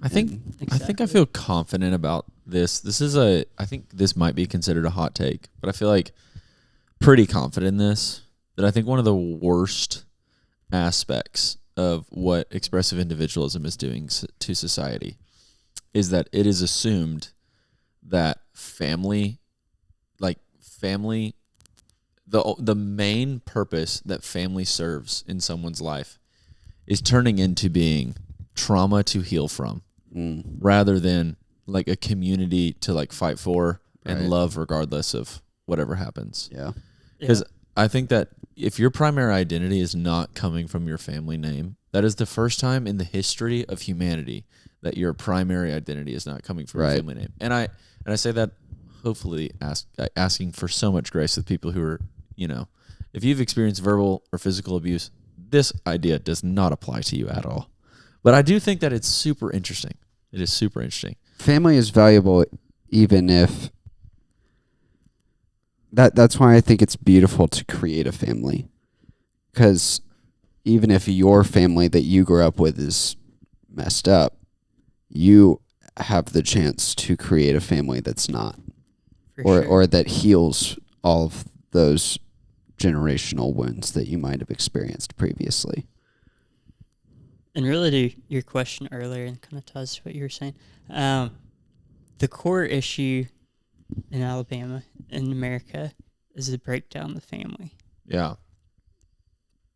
I think Exactly. I feel confident about this. I think this might be considered a hot take, but I feel like pretty confident in this, that I think one of the worst aspects of what expressive individualism is doing to society is that it is assumed that family, the main purpose that family serves in someone's life is turning into being trauma to heal from, rather than like a community to like fight for and Right. love regardless of whatever happens. Yeah. Because I think that if your primary identity is not coming from your family name, that is the first time in the history of humanity that your primary identity is not coming from your Right. family name. And I say that hopefully asking for so much grace with people who are, if you've experienced verbal or physical abuse, this idea does not apply to you at all. But I do think that it's super interesting. It is super interesting. Family is valuable even if that's why I think it's beautiful to create a family. Because even if your family that you grew up with is messed up, you have the chance to create a family that's not, or that heals all of those generational wounds that you might have experienced previously. And really, to your question earlier, and kind of ties to what you were saying, the core issue in Alabama, in America, is the breakdown of the family. Yeah.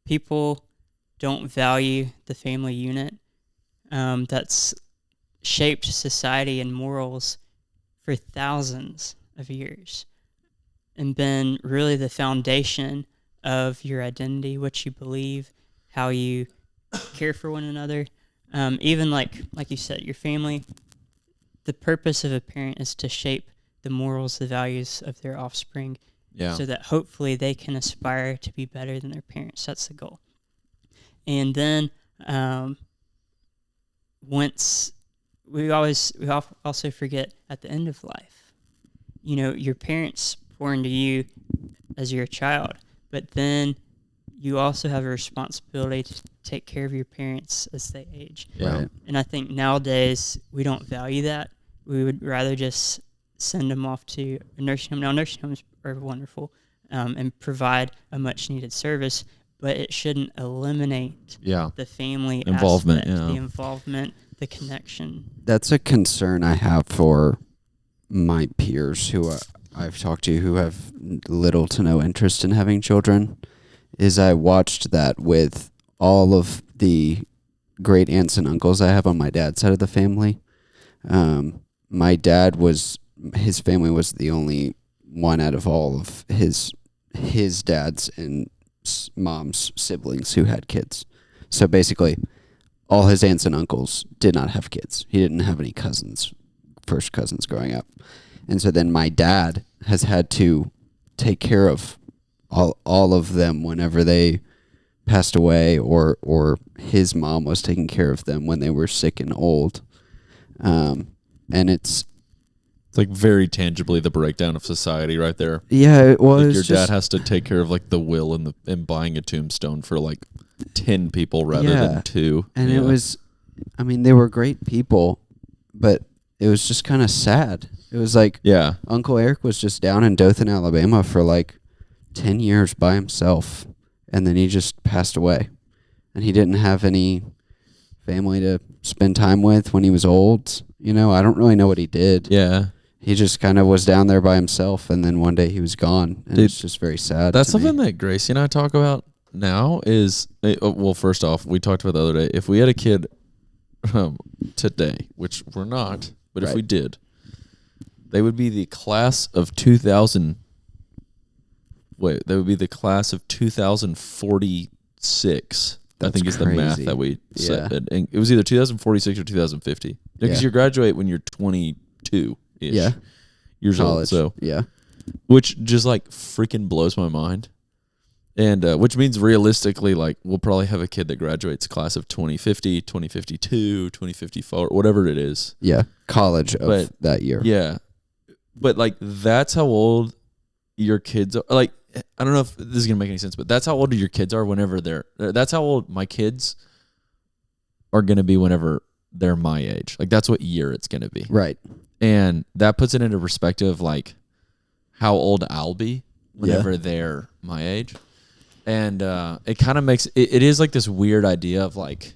People don't value the family unit that's shaped society and morals for thousands of years and been really the foundation of your identity, what you believe, how you care for one another. Even like you said, your family, the purpose of a parent is to shape the morals, the values of their offspring, so that hopefully they can aspire to be better than their parents. That's the goal. And then once we also forget at the end of life, your parents pour into you as you're a child, but then you also have a responsibility to take care of your parents as they age. Yeah. Right. And I think nowadays we don't value that. We would rather just send them off to a nursing home. Now, nursing homes are wonderful and provide a much-needed service, but it shouldn't eliminate the family Involvement, aspect, the involvement, the connection. That's a concern I have for my peers who I've talked to who have little to no interest in having children. Is I watched that with all of the great aunts and uncles I have on my dad's side of the family. My dad his family was the only one out of all of his dad's and mom's siblings who had kids. So basically, all his aunts and uncles did not have kids. He didn't have any first cousins growing up. And so then my dad has had to take care of all of them whenever they passed away, or his mom was taking care of them when they were sick and old. And it's like very tangibly the breakdown of society right there. Yeah, well, like your dad has to take care of like the will and buying a tombstone for like 10 people rather than 2. And it was, I mean, they were great people, but it was just kind of sad. It was like Uncle Eric was just down in Dothan, Alabama for like 10 years by himself, and then he just passed away. And he didn't have any family to spend time with when he was old. I don't really know what he did. Yeah. He just kind of was down there by himself, and then one day he was gone, and it's just very sad. That's something that Gracie and I talk about now is, well, first off, we talked about the other day, if we had a kid today, which we're not, but if we did, they would be the class of 2000. Wait, they would be the class of 2046. That's I think is the math that we said. And it was either 2046 or 2050. Because you graduate when you're 22-ish years old. So which just like freaking blows my mind. And which means realistically, like we'll probably have a kid that graduates class of 2050, 2052, 2054, whatever it is. Yeah, college of that year. Yeah. But like that's how old your kids are. Like, I don't know if this is going to make any sense, but that's how old your kids are whenever that's how old my kids are going to be whenever they're my age. Like that's what year it's going to be. Right. And that puts it into perspective, like how old I'll be whenever they're my age. And it kind of makes it is like this weird idea of like,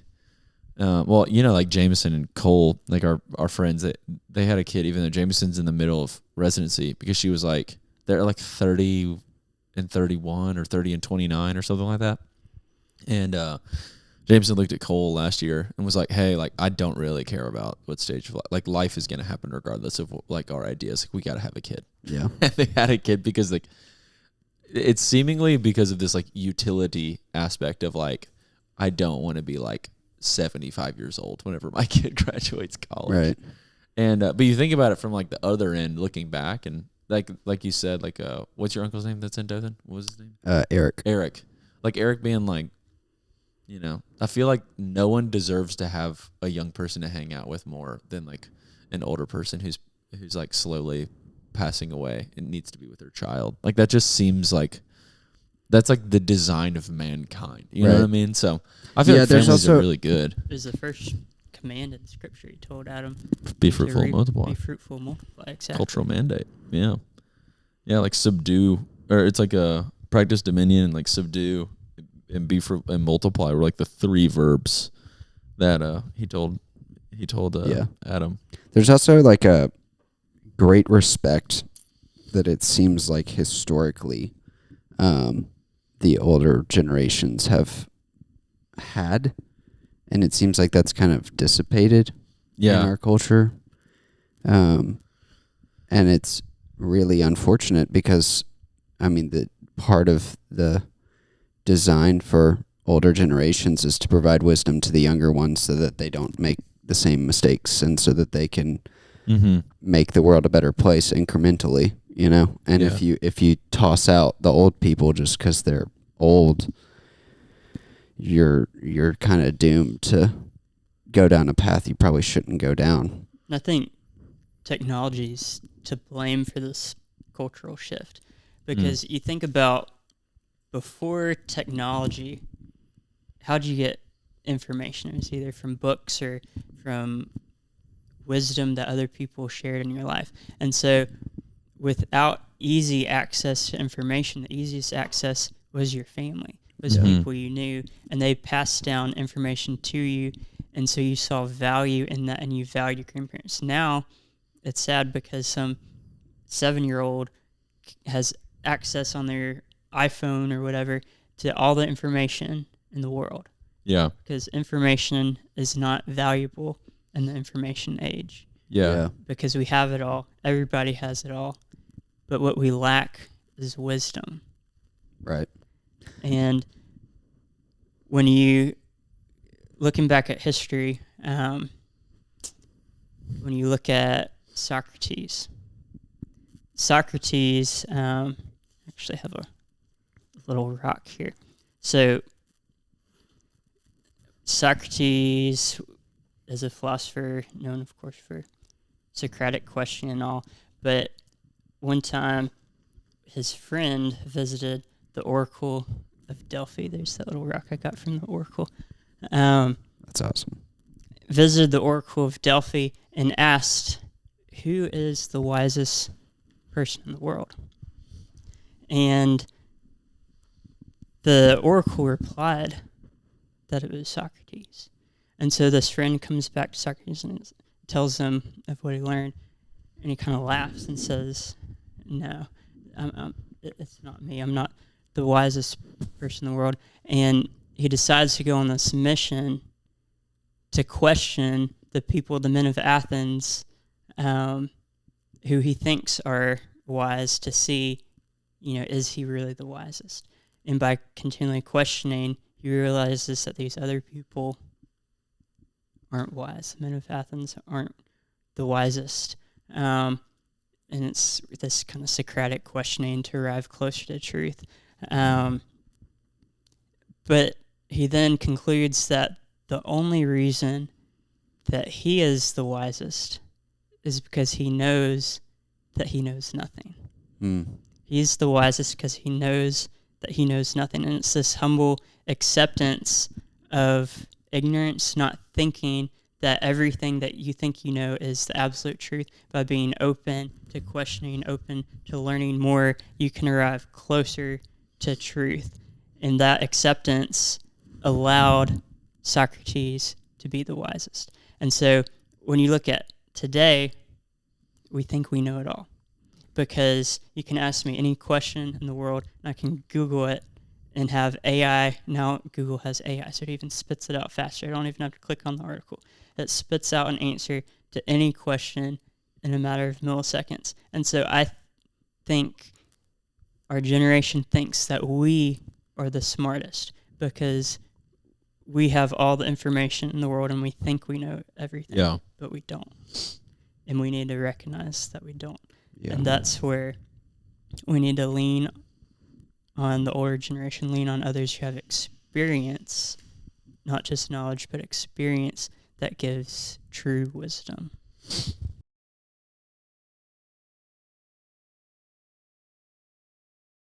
well, you know, like Jameson and Cole, like our friends, they had a kid, even though Jameson's in the middle of residency, because she was like, they're like 30 and 31 or 30 and 29 or something like that. And Jameson looked at Cole last year and was like, hey, like, I don't really care about what stage of life. Like, life is going to happen regardless of, like, our ideas. Like, we got to have a kid. Yeah. And they had a kid because, like, it's seemingly because of this, like, utility aspect of, like, I don't want to be, like, 75 years old whenever my kid graduates college. Right. And, but you think about it from, like, the other end, looking back, and, like you said, like, what's your uncle's name that's in Dothan? What was his name? Eric. Like, Eric being, like, you know, I feel like no one deserves to have a young person to hang out with more than like an older person who's like slowly passing away and needs to be with their child. Like that just seems like that's like the design of mankind. You know what I mean? So I feel like families are really good. It was the first command in Scripture. He told Adam, "Be fruitful, multiply." Be fruitful, multiply. Exactly. Cultural mandate. Yeah, yeah, like subdue, or it's like a practice dominion and like subdue. And be fruitful and multiply were like the three verbs that he told Adam. There's also like a great respect that it seems like historically the older generations have had, and it seems like that's kind of dissipated in our culture. And it's really unfortunate because, I mean, the part of the design for older generations is to provide wisdom to the younger ones so that they don't make the same mistakes and so that they can make the world a better place incrementally, you know? And if you toss out the old people just because they're old, you're kind of doomed to go down a path you probably shouldn't go down. I think technology's to blame for this cultural shift because you think about before technology, how'd you get information? It was either from books or from wisdom that other people shared in your life. And so without easy access to information, the easiest access was your family, was people you knew, and they passed down information to you. And so you saw value in that and you valued your grandparents. Now it's sad because some 7-year-old has access on their iPhone or whatever to all the information in the world. Yeah. Because information is not valuable in the information age. Yeah. Because we have it all. Everybody has it all. But what we lack is wisdom. Right. And when you, looking back at history, when you look at Socrates, actually have a little rock here. So Socrates is a philosopher known, of course, for Socratic questioning and all. But one time, his friend visited the Oracle of Delphi. There's that little rock I got from the Oracle. That's awesome. Visited the Oracle of Delphi and asked, who is the wisest person in the world? And the oracle replied that it was Socrates. And so this friend comes back to Socrates and tells him of what he learned. And he kind of laughs and says, no, it's not me. I'm not the wisest person in the world. And he decides to go on this mission to question the people, the men of Athens, who he thinks are wise, to see, you know, is he really the wisest? And by continually questioning, he realizes that these other people aren't wise. Men of Athens aren't the wisest. And it's this kind of Socratic questioning to arrive closer to truth. But he then concludes that the only reason that he is the wisest is because he knows that he knows nothing. He's the wisest because he knows that he knows nothing. And it's this humble acceptance of ignorance, not thinking that everything that you think you know is the absolute truth. By being open to questioning, open to learning more, you can arrive closer to truth. And that acceptance allowed Socrates to be the wisest. And so when you look at today, we think we know it all, because you can ask me any question in the world and I can Google it and have AI. Now Google has AI, so it even spits it out faster. I don't even have to click on the article. It spits out an answer to any question in a matter of milliseconds. And so I think our generation thinks that we are the smartest because we have all the information in the world and we think we know everything, but we don't. And we need to recognize that we don't. Yeah. And that's where we need to lean on the older generation, lean on others who have experience, not just knowledge, but experience that gives true wisdom.